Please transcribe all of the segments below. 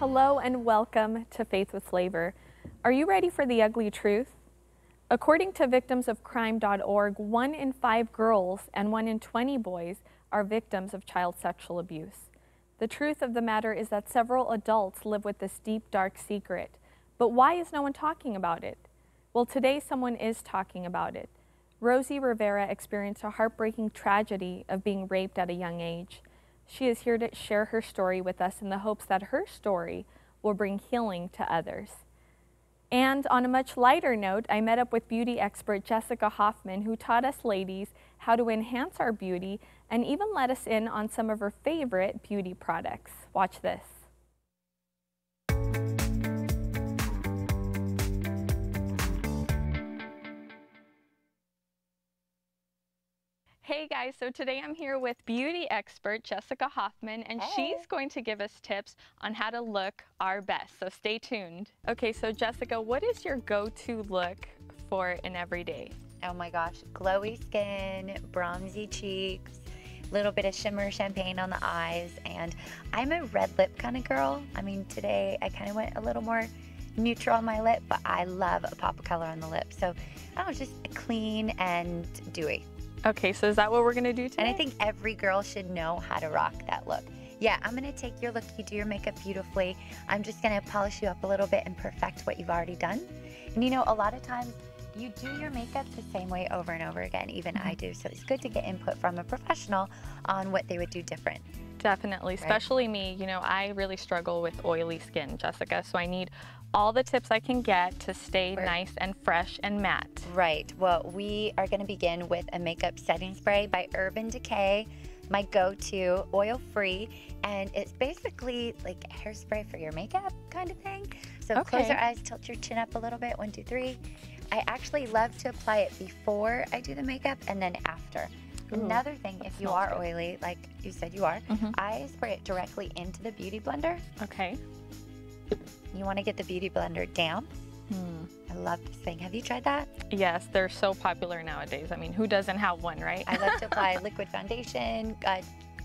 Hello and welcome to Faith with Flavor. Are you ready for the ugly truth? According to victimsofcrime.org, 1 in 5 girls and 1 in 20 boys are victims of child sexual abuse. The truth of the matter is that several adults live with this deep, dark secret. But why is no one talking about it? Well, today someone is talking about it. Rosie Rivera experienced a heartbreaking tragedy of being raped at a young age. She is here to share her story with us in the hopes that her story will bring healing to others. And on a much lighter note, I met up with beauty expert Jessica Hoffman, who taught us ladies how to enhance our beauty and even let us in on some of her favorite beauty products. Watch this. Hey guys, so today I'm here with beauty expert Jessica Hoffman, and she's going to give us tips on how to look our best, so stay tuned. Okay, so Jessica, what is your go-to look for an everyday? Oh my gosh, glowy skin, bronzy cheeks, a little bit of shimmer champagne on the eyes, and I'm a red lip kind of girl. I mean, today I kind of went a little more neutral on my lip, but I love a pop of color on the lip, so I don't know, just clean and dewy. Okay, so is that what we're gonna do today? And I think every girl should know how to rock that look. Yeah, I'm gonna take your look, you do your makeup beautifully. I'm just gonna polish you up a little bit and perfect what you've already done. And you know, a lot of times you do your makeup the same way over and over again, even I do. So it's good to get input from a professional on what they would do different. Definitely, especially me. You know, I really struggle with oily skin, Jessica, so I need all the tips I can get to stay nice and fresh and matte. Right. Well, we are going to begin with a makeup setting spray by Urban Decay, my go-to, oil-free, and it's basically like hairspray for your makeup kind of thing. So close your eyes, tilt your chin up a little bit, 1, 2, 3. I actually love to apply it before I do the makeup and then after. Another thing, if you are oily, like you said you are, I spray it directly into the beauty blender. Okay. You want to get the beauty blender damp. I love this thing. Have you tried that? Yes, they're so popular nowadays. I mean, who doesn't have one, right? I love to apply liquid foundation,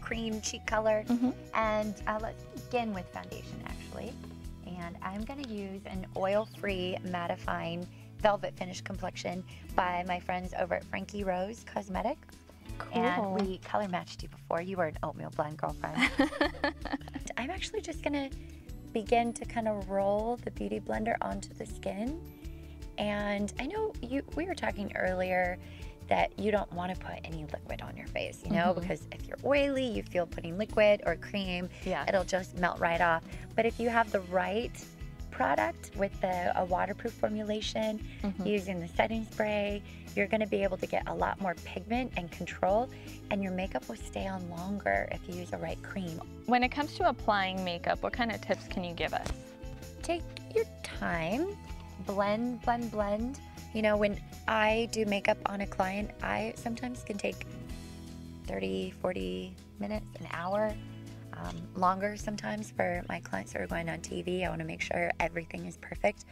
cream cheek color, and let's begin with foundation actually. And I'm going to use an oil-free mattifying velvet finish complexion by my friends over at Frankie Rose Cosmetics. Cool. And we color matched you before. You were an oatmeal blonde girlfriend. I'm actually just going to begin to kind of roll the beauty blender onto the skin. And I know we were talking earlier that you don't want to put any liquid on your face, you know, because if you're oily, you feel putting liquid or cream, it'll just melt right off. But if you have the right product with a waterproof formulation, using the setting spray, you're going to be able to get a lot more pigment and control, and your makeup will stay on longer if you use the right cream. When it comes to applying makeup, what kind of tips can you give us? Take your time, blend, blend, blend. You know, when I do makeup on a client, I sometimes can take 30, 40 minutes, an hour. Longer sometimes for my clients that are going on TV. I want to make sure everything is perfect.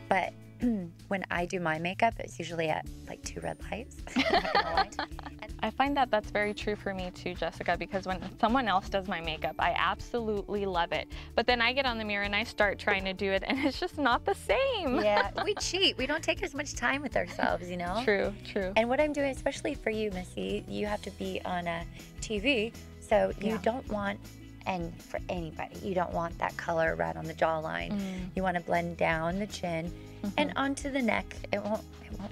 But when I do my makeup, it's usually at like 2 red lights. I find that that's very true for me too, Jessica, because when someone else does my makeup, I absolutely love it. But then I get on the mirror and I start trying to do it, and it's just not the same. Yeah, we cheat. We don't take as much time with ourselves, you know? True, true. And what I'm doing, especially for you, Missy, you have to be on a TV, so you don't want, and for anybody, you don't want that color right on the jawline. You want to blend down the chin and onto the neck. It won't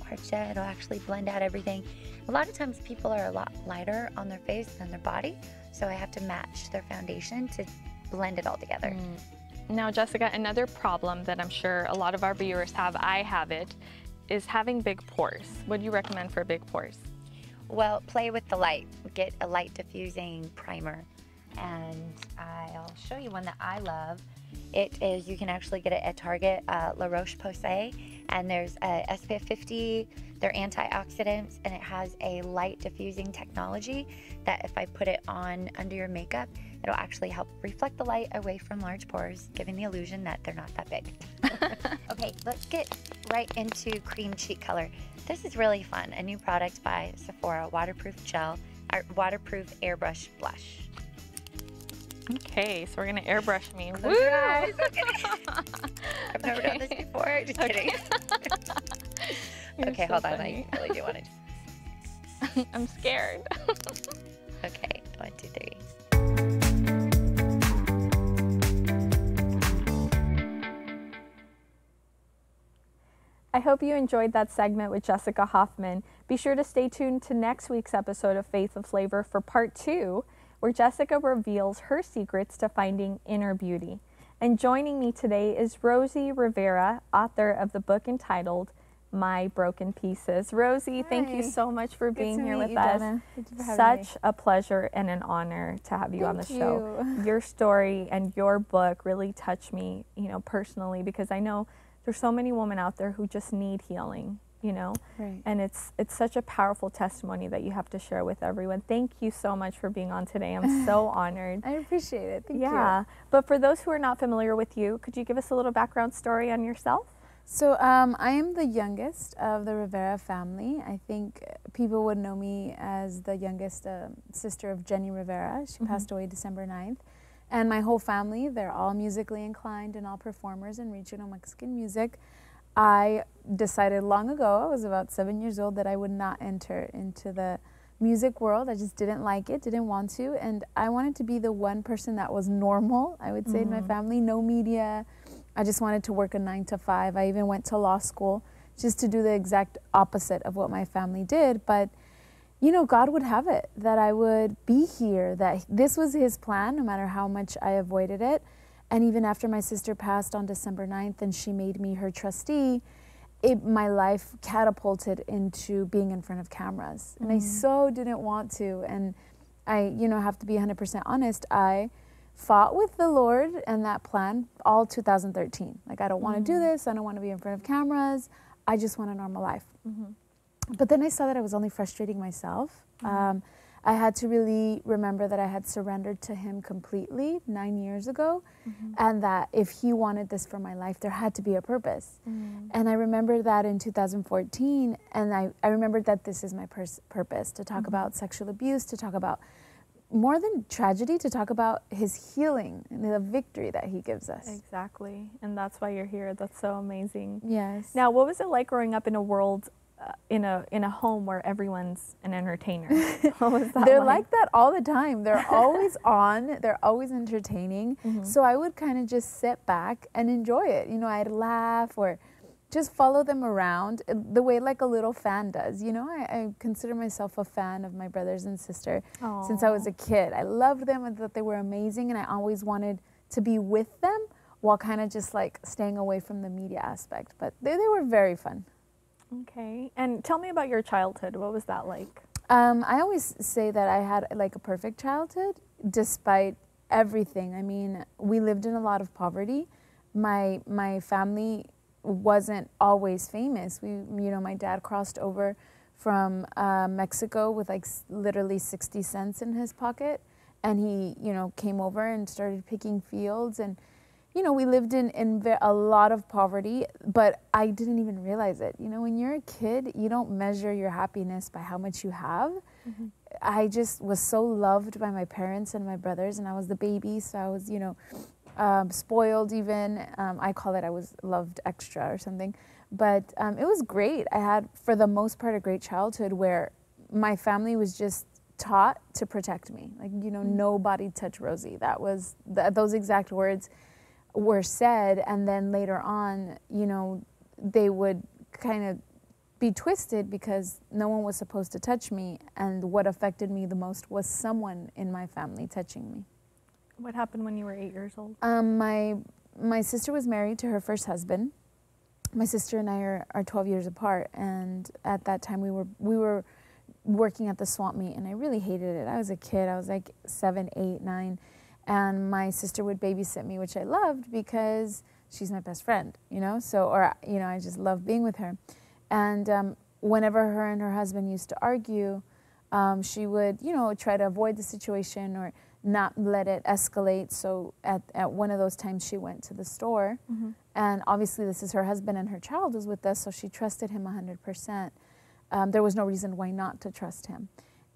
hurt you. It'll actually blend out everything. A lot of times people are a lot lighter on their face than their body, so I have to match their foundation to blend it all together. Now, Jessica, another problem that I'm sure a lot of our viewers have, I have it, is having big pores. What do you recommend for big pores? Well, play with the light. Get a light diffusing primer. And I'll show you one that I love. It is, you can actually get it at Target, La Roche-Posay, and there's a SPF 50, they're antioxidants, and it has a light diffusing technology that if I put it on under your makeup, it'll actually help reflect the light away from large pores, giving the illusion that they're not that big. Okay, let's get right into cream cheek color. This is really fun, a new product by Sephora, waterproof gel, or waterproof airbrush blush. Okay, so we're gonna airbrush me. Close your eyes. I've never done this before. Just kidding. Okay, so hold on. funny. I really do want to. I'm scared. Okay, 1, 2, 3. I hope you enjoyed that segment with Jessica Hoffman. Be sure to stay tuned to next week's episode of Faith with Flavor for part 2, where Jessica reveals her secrets to finding inner beauty. And joining me today is Rosie Rivera, author of the book entitled My Broken Pieces. Rosie, thank you so much for being here with us. Donna. Thank you for having me. Such a pleasure and an honor to have you on the Thank show. you. Your story and your book really touched me, personally, because I know there's so many women out there who just need healing, Right. and it's such a powerful testimony that you have to share with everyone. Thank you so much for being on today. I'm so honored. I appreciate it. Thank you. Yeah, but for those who are not familiar with you, could you give us a little background story on yourself? So I am the youngest of the Rivera family. I think people would know me as the youngest sister of Jenny Rivera. She passed away December 9th. And my whole family, they're all musically inclined and all performers in regional Mexican music. I decided long ago, I was about 7 years old, that I would not enter into the music world. I just didn't like it, didn't want to. And I wanted to be the one person that was normal, I would say, in my family. No media. I just wanted to work a 9 to 5. I even went to law school just to do the exact opposite of what my family did. But God would have it that I would be here, that this was his plan, no matter how much I avoided it. And even after my sister passed on December 9th and she made me her trustee, my life catapulted into being in front of cameras. And I so didn't want to. And I, have to be 100% honest, I fought with the Lord and that plan all 2013. Like, I don't want to do this. I don't want to be in front of cameras. I just want a normal life. But then I saw that I was only frustrating myself. I had to really remember that I had surrendered to him completely 9 years ago, and that if he wanted this for my life, there had to be a purpose. And I remember that in 2014, and I remembered that this is my purpose, to talk about sexual abuse, to talk about more than tragedy, to talk about his healing and the victory that he gives us. Exactly, and that's why you're here. That's so amazing. Yes. Now, what was it like growing up in a world, in a home where everyone's an entertainer? What was that They're like that all the time. They're always on. They're always entertaining. So I would kind of just sit back and enjoy it. I'd laugh or just follow them around the way like a little fan does. I consider myself a fan of my brothers and sister since I was a kid. I loved them and thought they were amazing, and I always wanted to be with them while kind of just like staying away from the media aspect. But they were very fun. Okay, and tell me about your childhood. What was that like? I always say that I had like a perfect childhood despite everything. I mean, we lived in a lot of poverty. My family wasn't always famous. My dad crossed over from Mexico with like literally 60 cents in his pocket, and he, came over and started picking fields, and we lived in a lot of poverty, but I didn't even realize it. When you're a kid, you don't measure your happiness by how much you have. I just was so loved by my parents and my brothers, and I was the baby, so I was, spoiled even. I call it I was loved extra or something. But it was great. I had, for the most part, a great childhood where my family was just taught to protect me. Like, nobody touch Rosie. That was, those exact words were said, and then later on, they would kind of be twisted because no one was supposed to touch me, and what affected me the most was someone in my family touching me. What happened when you were 8 years old? My sister was married to her first husband. My sister and I are 12 years apart, and at that time we were working at the swamp meet, and I really hated it. I was a kid. I was like 7, 8, 9. And my sister would babysit me, which I loved because she's my best friend, I just loved being with her. And whenever her and her husband used to argue, she would, try to avoid the situation or not let it escalate. So at one of those times she went to the store, and obviously this is her husband and her child was with us, so she trusted him 100%. There was no reason why not to trust him.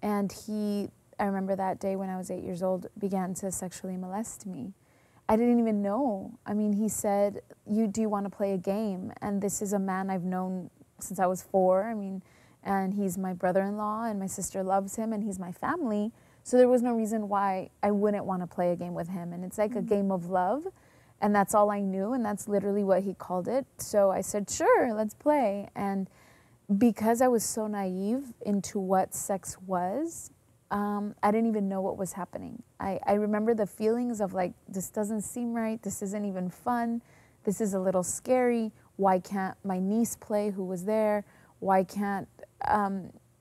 And he I remember that day when I was 8 years old, began to sexually molest me. I didn't even know. I mean, he said, do you want to play a game? And this is a man I've known since I was 4. I mean, and he's my brother-in-law, and my sister loves him, and he's my family. So there was no reason why I wouldn't want to play a game with him. And it's like a game of love, and that's all I knew, and that's literally what he called it. So I said, sure, let's play. And because I was so naive into what sex was, I didn't even know what was happening. I remember the feelings of like, this doesn't seem right, this isn't even fun, this is a little scary, why can't my niece play who was there, why can't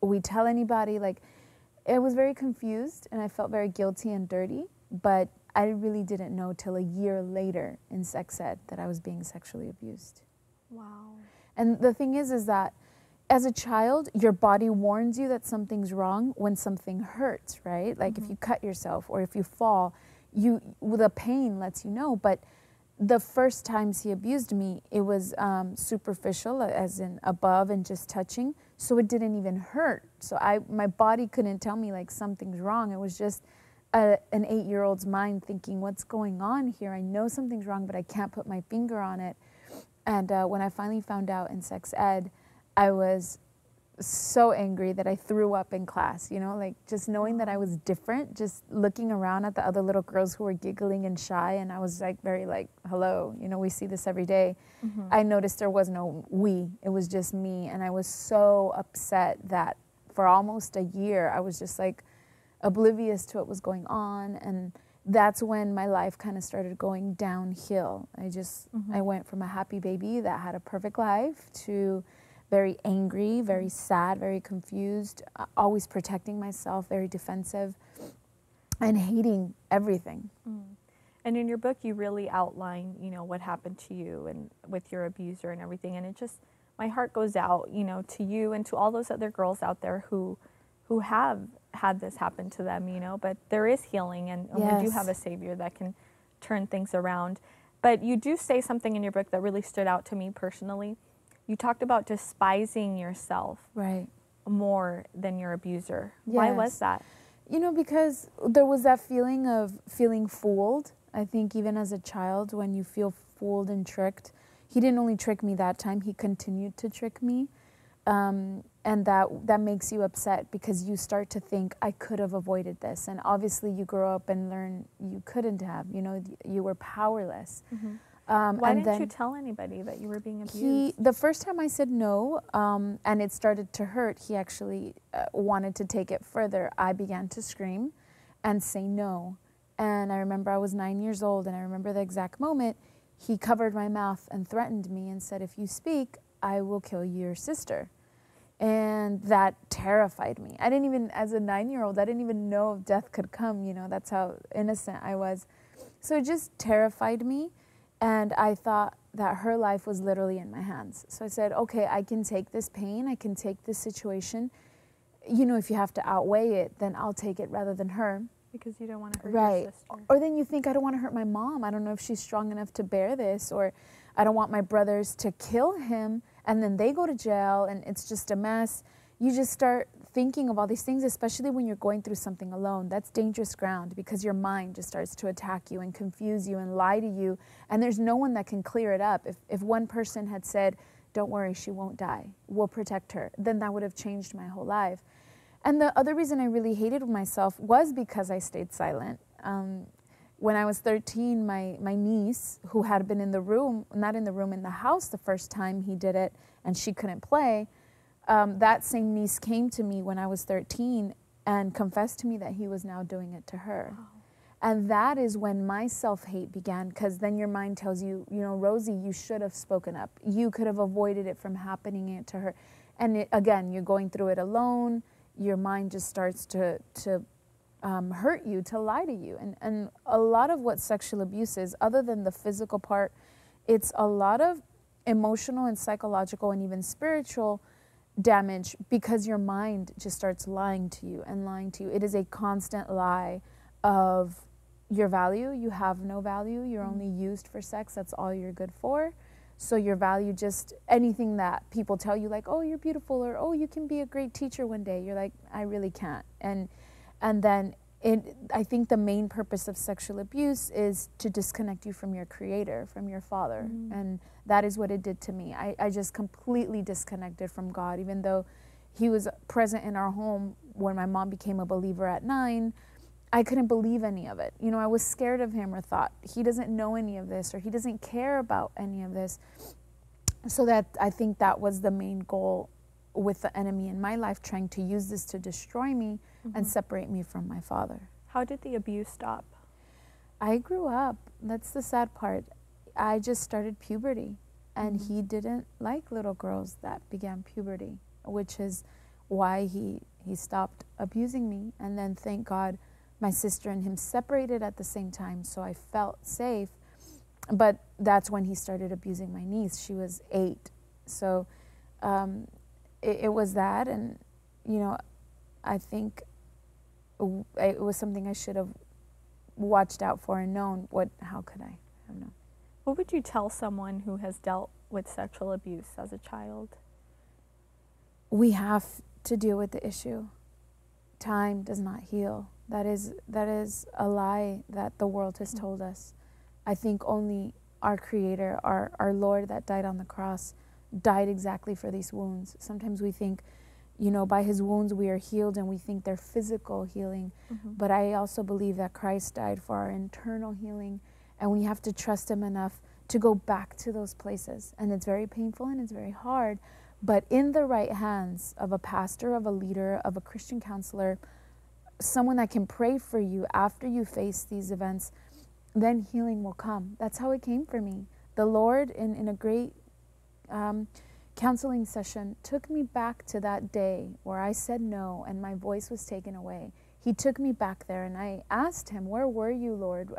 we tell anybody? Like, I was very confused and I felt very guilty and dirty, but I really didn't know till a year later in sex ed that I was being sexually abused. Wow. And the thing is that as a child, your body warns you that something's wrong when something hurts, right? Like if you cut yourself or if you fall, the pain lets you know. But the first times he abused me, it was superficial, as in above and just touching. So it didn't even hurt. So my body couldn't tell me like something's wrong. It was just an 8-year-old's mind thinking, what's going on here? I know something's wrong, but I can't put my finger on it. And when I finally found out in sex ed, I was so angry that I threw up in class, you know, like just knowing that I was different, just looking around at the other little girls who were giggling and shy, and I was like very like, hello, you know, we see this every day. I noticed there was no we, it was just me, and I was so upset that for almost a year I was just like oblivious to what was going on, and that's when my life kind of started going downhill. I went from a happy baby that had a perfect life to very angry, very sad, very confused, always protecting myself, very defensive, and hating everything. And in your book, you really outline, you know, what happened to you and with your abuser and everything. And it just, my heart goes out, you know, to you and to all those other girls out there who have had this happen to them, you know. But there is healing, and we do have a savior that can turn things around. But you do say something in your book that really stood out to me personally. You talked about despising yourself more than your abuser. Why was that? You know, because there was that feeling of feeling fooled. I think even as a child, when you feel fooled and tricked, he didn't only trick me that time, he continued to trick me. And that makes you upset because you start to think, I could have avoided this. And obviously you grow up and learn you couldn't have, you know, you were powerless. Why didn't you tell anybody that you were being abused? The first time I said no, and it started to hurt, he actually wanted to take it further. I began to scream and say no. And I remember I was 9 years old, and I remember the exact moment. He covered my mouth and threatened me and said, if you speak, I will kill your sister. And that terrified me. I didn't even, as a 9-year-old, I didn't even know if death could come, you know, that's how innocent I was. So it just terrified me. And I thought that her life was literally in my hands. So I said, okay, I can take this pain, I can take this situation. You know, if you have to outweigh it, then I'll take it rather than her. Because you don't want to hurt your sister. Or then you think, I don't want to hurt my mom. I don't know if she's strong enough to bear this. Or I don't want my brothers to kill him, and then they go to jail, and it's just a mess. You just start thinking of all these things, especially when you're going through something alone. That's dangerous ground because your mind just starts to attack you and confuse you and lie to you, and there's no one that can clear it up. If one person had said, don't worry, she won't die, we'll protect her, then that would have changed my whole life. And the other reason I really hated myself was because I stayed silent. When I was 13, my niece, who had been in the room, not in the room, in the house the first time he did it, and she couldn't play, that same niece came to me when I was 13 and confessed to me that he was now doing it to her. Wow. And that is when my self-hate began, because then your mind tells you, you know, Rosie, you should have spoken up. You could have avoided it from happening to her. And again, you're going through it alone. Your mind just starts to hurt you, to lie to you. And a lot of what sexual abuse is, other than the physical part, it's a lot of emotional and psychological and even spiritual damage, because your mind just starts lying to you and lying to you. It is a constant lie of your value. You have no value. You're only used for sex. That's all you're good for. So your value, just anything that people tell you, like, oh, you're beautiful, or oh, you can be a great teacher one day, you're like, I really can't. And And then I think the main purpose of sexual abuse is to disconnect you from your creator, from your father. And that is what it did to me. I just completely disconnected from God, even though he was present in our home when my mom became a believer at 9. I couldn't believe any of it. You know, I was scared of him, or thought he doesn't know any of this, or he doesn't care about any of this. So that I think that was the main goal with the enemy in my life, trying to use this to destroy me and separate me from my father. How did the abuse stop? I grew up. That's the sad part. I just started puberty, and he didn't like little girls that began puberty, which is why he stopped abusing me. And then, thank God, my sister and him separated at the same time, so I felt safe. But that's when he started abusing my niece. She was 8. So it was that, and, you know, I think it was something I should have watched out for and known. How could I have known? What would you tell someone who has dealt with sexual abuse as a child? We have to deal with the issue. Time does not heal. That is a lie that the world has told us. I think only our Creator, our Lord that died on the cross, died exactly for these wounds. Sometimes we think, you know, by his wounds we are healed, and we think they're physical healing. But I also believe that Christ died for our internal healing, and we have to trust him enough to go back to those places. And it's very painful and it's very hard, but in the right hands of a pastor, of a leader, of a Christian counselor, someone that can pray for you after you face these events, then healing will come. That's how it came for me. The Lord, in a great counseling session, took me back to that day where I said no and my voice was taken away. He took me back there, and I asked him, where were you, Lord?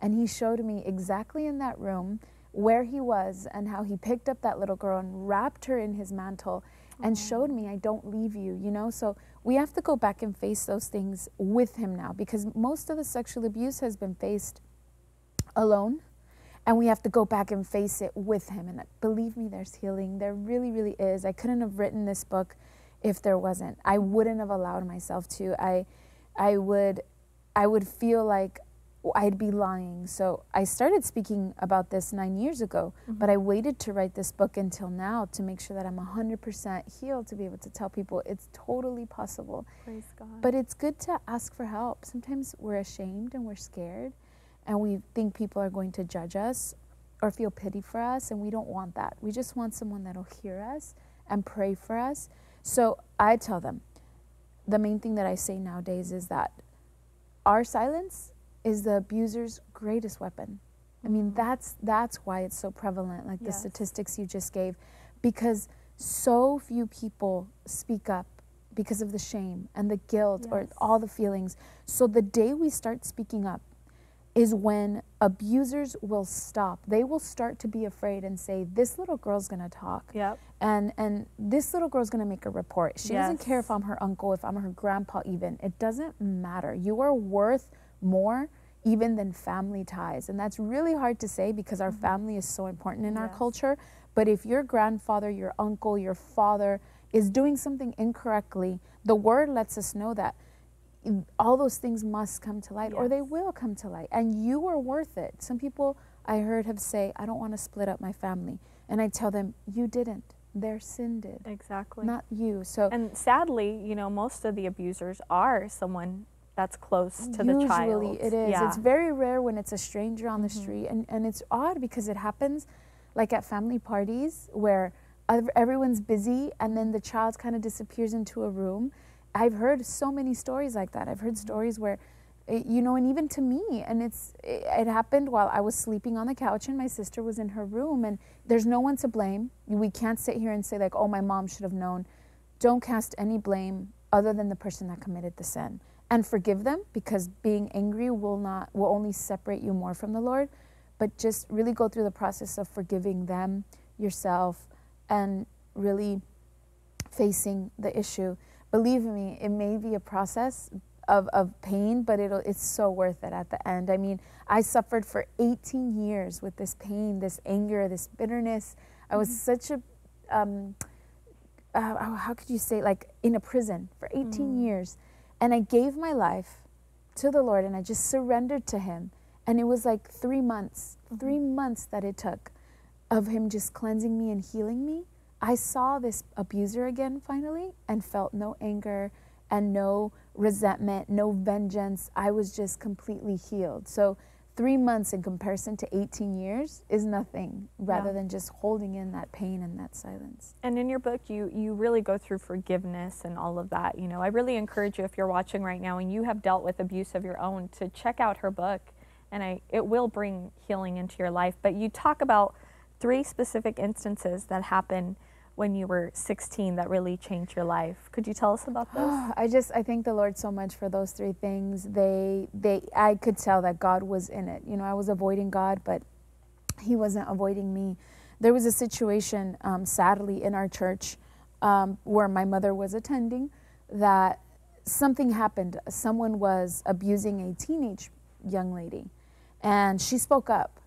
And he showed me exactly in that room where he was, and how he picked up that little girl and wrapped her in his mantle and showed me, I don't leave you, you know? So we have to go back and face those things with him now, because most of the sexual abuse has been faced alone, and we have to go back and face it with him. And believe me, there's healing. There really, really is. I couldn't have written this book if there wasn't. I wouldn't have allowed myself to. I would feel like I'd be lying. So I started speaking about this 9 years ago, but I waited to write this book until now to make sure that I'm 100% healed, to be able to tell people it's totally possible. Praise God. But it's good to ask for help. Sometimes we're ashamed and we're scared, and we think people are going to judge us or feel pity for us, and we don't want that. We just want someone that'll hear us and pray for us. So I tell them, the main thing that I say nowadays is that our silence is the abuser's greatest weapon. I mean, that's why it's so prevalent, like the statistics you just gave, because so few people speak up because of the shame and the guilt or all the feelings. So the day we start speaking up is when abusers will stop. They will start to be afraid and say, this little girl's gonna talk. And this little girl's gonna make a report. She doesn't care if I'm her uncle, if I'm her grandpa even. It doesn't matter. You are worth more even than family ties. And that's really hard to say, because our family is so important in our culture. But if your grandfather, your uncle, your father is doing something incorrectly, the word lets us know that all those things must come to light, or they will come to light, and you are worth it. Some people I heard have say, I don't want to split up my family. And I tell them, you didn't. Their sin did. Exactly. Not you. So, and sadly, you know, most of the abusers are someone that's close to the child. Usually it is. It's very rare when it's a stranger on the street. And it's odd, because it happens like at family parties where everyone's busy, and then the child kind of disappears into a room. I've heard so many stories like that. I've heard stories where, you know, and even to me, and it happened while I was sleeping on the couch and my sister was in her room, and there's no one to blame. We can't sit here and say like, oh, my mom should have known. Don't cast any blame other than the person that committed the sin, and forgive them, because being angry will only separate you more from the Lord. But just really go through the process of forgiving them, yourself, and really facing the issue. Believe me, it may be a process of pain, but it's so worth it at the end. I mean, I suffered for 18 years with this pain, this anger, this bitterness. I was such a, how could you say, like in a prison for 18 years. And I gave my life to the Lord, and I just surrendered to him. And it was like 3 months, 3 months that it took of him just cleansing me and healing me. I saw this abuser again finally and felt no anger and no resentment, no vengeance. I was just completely healed. So 3 months in comparison to 18 years is nothing, rather than just holding in that pain and that silence. And in your book, you really go through forgiveness and all of that. You know, I really encourage you, if you're watching right now and you have dealt with abuse of your own, to check out her book, and it will bring healing into your life. But you talk about 3 specific instances that happened when you were 16 that really changed your life. Could you tell us about those? I thank the Lord so much for those 3 things. I could tell that God was in it. You know, I was avoiding God, but he wasn't avoiding me. There was a situation, sadly, in our church where my mother was attending, that something happened. Someone was abusing a teenage young lady, and she spoke up.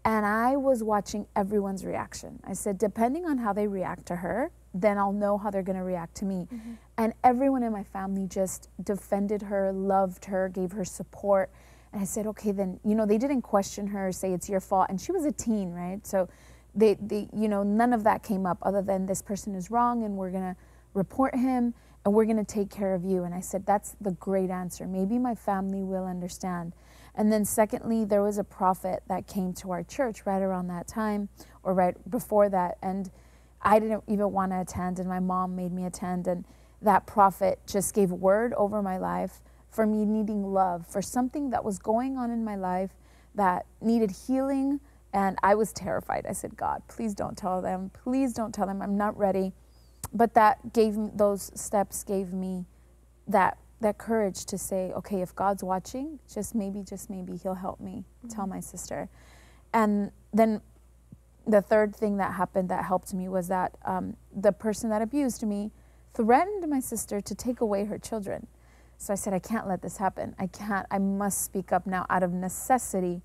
And I was watching everyone's reaction. I said, depending on how they react to her, then I'll know how they're going to react to me. And everyone in my family just defended her, loved her, gave her support. And I said, okay, then, you know, they didn't question her or say it's your fault. And she was a teen, right? So they you know, none of that came up other than this person is wrong and we're going to report him and we're going to take care of you. And I said, that's the great answer. Maybe my family will understand. And then secondly, there was a prophet that came to our church right around that time, or right before that, and I didn't even want to attend, and my mom made me attend, and that prophet just gave word over my life for me needing love, for something that was going on in my life that needed healing, and I was terrified. I said, God, please don't tell them. Please don't tell them. I'm not ready. But that gave me, those steps gave me that courage to say, okay, if God's watching, just maybe he'll help me tell my sister. And then the third thing that happened that helped me was that the person that abused me threatened my sister to take away her children. So I said, I can't let this happen. I must speak up now out of necessity.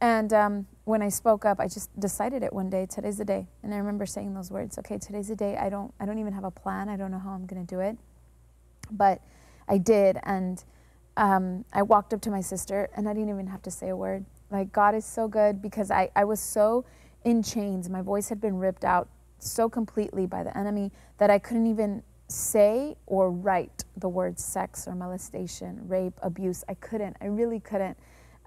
And when I spoke up, I just decided it one day, today's the day. And I remember saying those words, okay, today's the day. I don't even have a plan. I don't know how I'm going to do it. But I did, and I walked up to my sister, and I didn't even have to say a word. Like, God is so good, because I was so in chains. My voice had been ripped out so completely by the enemy that I couldn't even say or write the words sex or molestation, rape, abuse. I really couldn't.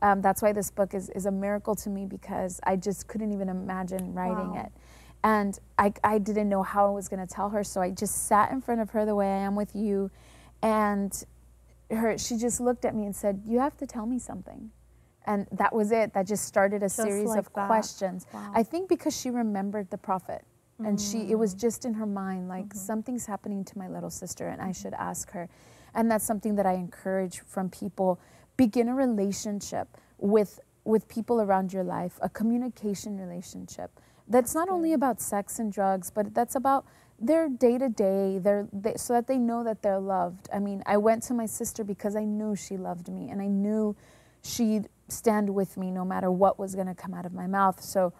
That's why this book is a miracle to me, because I just couldn't even imagine writing it. And I didn't know how I was going to tell her, so I just sat in front of her the way I am with you. And she just looked at me and said, you have to tell me something. And that was it. That just started a series of questions. Wow. I think because she remembered the prophet. And it was just in her mind, like, something's happening to my little sister and I should ask her. And that's something that I encourage from people. Begin a relationship with people around your life, a communication relationship. That's not only about sex and drugs, but that's about their day-to-day, so that they know that they're loved. I mean, I went to my sister because I knew she loved me, and I knew she'd stand with me no matter what was going to come out of my mouth. So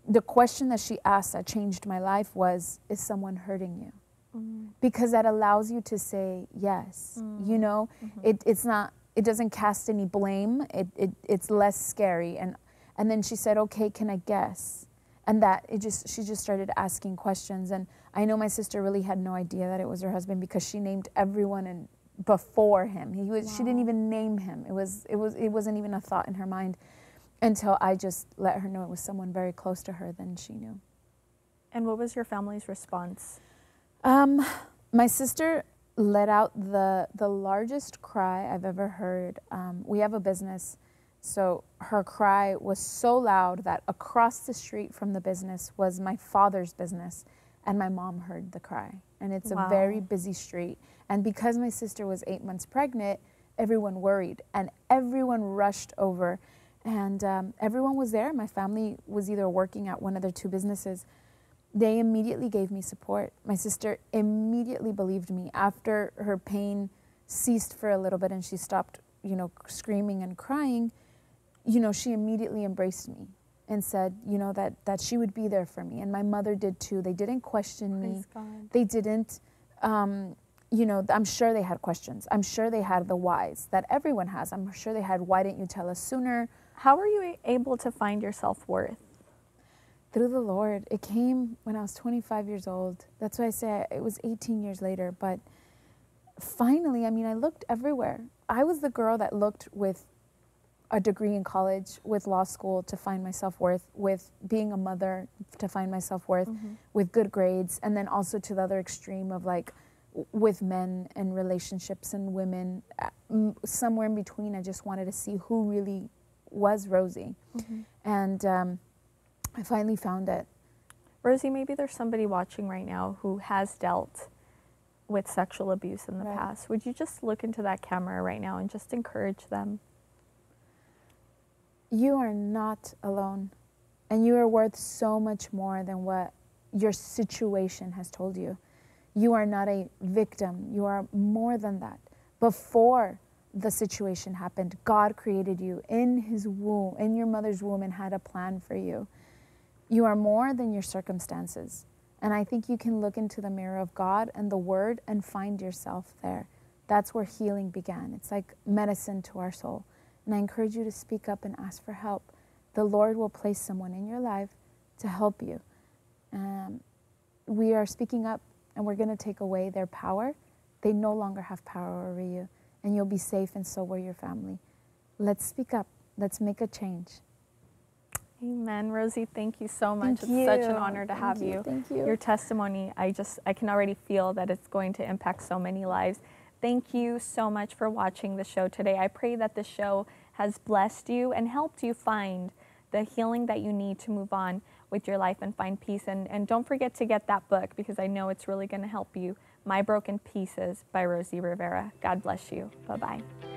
the question that she asked that changed my life was, is someone hurting you? Because that allows you to say yes. You know, it doesn't cast any blame. It's less scary. And then she said, okay, can I guess? And she just started asking questions. And I know my sister really had no idea that it was her husband, because she named everyone before him. She didn't even name him. It wasn't even a thought in her mind until I just let her know it was someone very close to her. Then she knew. And what was your family's response? My sister let out the largest cry I've ever heard. We have a business. So her cry was so loud that across the street from the business was my father's business, and my mom heard the cry. And it's a very busy street. And because my sister was 8 months pregnant, everyone worried, and everyone rushed over, and everyone was there. My family was either working at one of their 2 businesses. They immediately gave me support. My sister immediately believed me. After her pain ceased for a little bit and she stopped, you know, screaming and crying, you know, she immediately embraced me and said, you know, that she would be there for me. And my mother did too. They didn't question me. Praise God. They didn't you know, I'm sure they had questions. I'm sure they had the whys that everyone has. I'm sure they had, why didn't you tell us sooner? How were you able to find your self-worth? Through the Lord. It came when I was 25 years old. That's why I say it was 18 years later. But finally, I mean, I looked everywhere. I was the girl that looked with a degree in college, with law school to find my self-worth, with being a mother to find my self-worth, with good grades, and then also to the other extreme of like with men and relationships and women. Somewhere in between, I just wanted to see who really was Rosie. And I finally found it. Rosie, maybe there's somebody watching right now who has dealt with sexual abuse in the past. Would you just look into that camera right now and just encourage them? You are not alone, and you are worth so much more than what your situation has told you. You are not a victim. You are more than that. Before the situation happened, God created you in his womb, in your mother's womb, and had a plan for you. You are more than your circumstances. And I think you can look into the mirror of God and the Word and find yourself there. That's where healing began. It's like medicine to our soul. And I encourage you to speak up and ask for help. The Lord will place someone in your life to help you. We are speaking up, and we're going to take away their power. They no longer have power over you, and you'll be safe, and so will your family. Let's speak up. Let's make a change. Amen. Rosie, thank you so much. Thank It's such you. an honor to have you. Thank you. Your testimony, I can already feel that it's going to impact so many lives. Thank you so much for watching the show today. I pray that the show has blessed you and helped you find the healing that you need to move on with your life and find peace. And don't forget to get that book, because I know it's really going to help you. My Broken Pieces by Rosie Rivera. God bless you. Bye-bye.